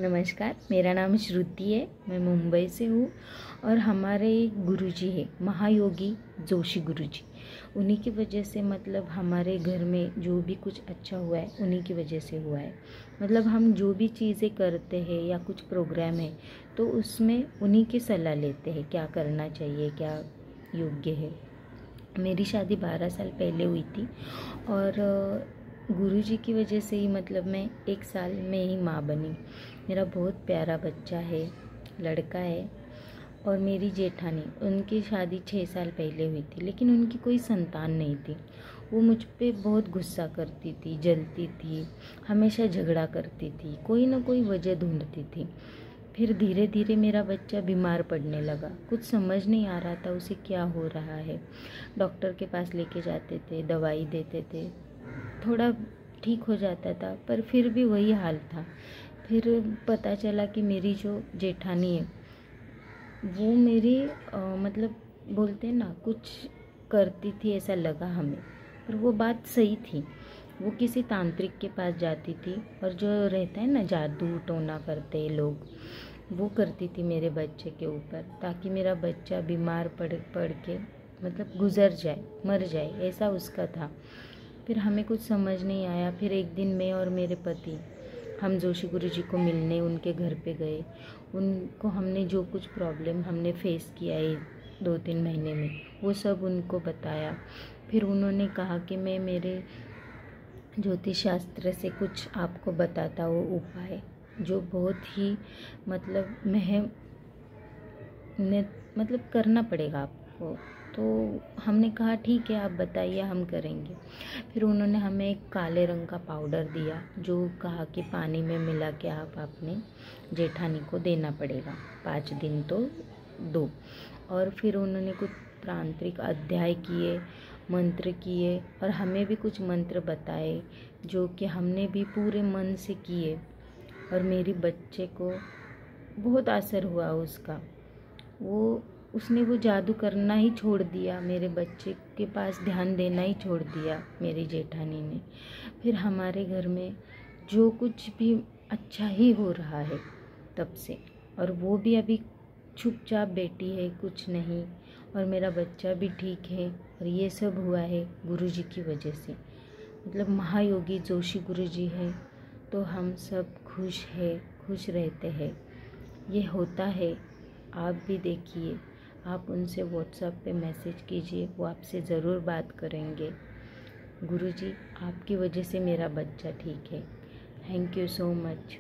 नमस्कार, मेरा नाम श्रुति है। मैं मुंबई से हूँ और हमारे गुरुजी है महायोगी जोशी गुरुजी। उन्हीं की वजह से मतलब हमारे घर में जो भी कुछ अच्छा हुआ है उन्हीं की वजह से हुआ है। मतलब हम जो भी चीज़ें करते हैं या कुछ प्रोग्राम है तो उसमें उन्हीं की सलाह लेते हैं, क्या करना चाहिए, क्या योग्य है। मेरी शादी 12 साल पहले हुई थी और गुरुजी की वजह से ही मतलब मैं 1 साल में ही माँ बनी। मेरा बहुत प्यारा बच्चा है, लड़का है। और मेरी जेठानी, उनकी शादी 6 साल पहले हुई थी लेकिन उनकी कोई संतान नहीं थी। वो मुझ पे बहुत गुस्सा करती थी, जलती थी, हमेशा झगड़ा करती थी, कोई ना कोई वजह ढूंढती थी। फिर धीरे धीरे मेरा बच्चा बीमार पड़ने लगा। कुछ समझ नहीं आ रहा था उसे क्या हो रहा है। डॉक्टर के पास लेके जाते थे, दवाई देते थे, थोड़ा ठीक हो जाता था पर फिर भी वही हाल था। फिर पता चला कि मेरी जो जेठानी है वो मेरी मतलब बोलते हैं ना, कुछ करती थी ऐसा लगा हमें, पर वो बात सही थी। वो किसी तांत्रिक के पास जाती थी और जो रहता है ना, जादू टोना करते हैं लोग, वो करती थी मेरे बच्चे के ऊपर ताकि मेरा बच्चा बीमार पड़ पड़ के मतलब गुजर जाए, मर जाए, ऐसा उसका था। फिर हमें कुछ समझ नहीं आया। फिर एक दिन मैं और मेरे पति हम जोशी गुरुजी को मिलने उनके घर पे गए। उनको हमने जो कुछ प्रॉब्लम हमने फेस किया है 2-3 महीने में वो सब उनको बताया। फिर उन्होंने कहा कि मैं मेरे ज्योतिष शास्त्र से कुछ आपको बताता वो उपाय जो बहुत ही मतलब मतलब करना पड़ेगा आपको। तो हमने कहा ठीक है, आप बताइए, हम करेंगे। फिर उन्होंने हमें एक काले रंग का पाउडर दिया जो कहा कि पानी में मिला के आप अपने जेठानी को देना पड़ेगा, 5 दिन तो दो। और फिर उन्होंने कुछ तांत्रिक अध्याय किए, मंत्र किए और हमें भी कुछ मंत्र बताए जो कि हमने भी पूरे मन से किए। और मेरे बच्चे को बहुत असर हुआ उसका। उसने वो जादू करना ही छोड़ दिया, मेरे बच्चे के पास ध्यान देना ही छोड़ दिया मेरी जेठानी ने। फिर हमारे घर में जो कुछ भी अच्छा ही हो रहा है तब से। और वो भी अभी चुपचाप बैठी है, कुछ नहीं। और मेरा बच्चा भी ठीक है। और ये सब हुआ है गुरुजी की वजह से। मतलब महायोगी जोशी गुरुजी है तो हम सब खुश है, खुश रहते हैं। ये होता है, आप भी देखिए। आप उनसे व्हाट्सएप पे मैसेज कीजिए, वो आपसे ज़रूर बात करेंगे। गुरुजी, आपकी वजह से मेरा बच्चा ठीक है। Thank you so much.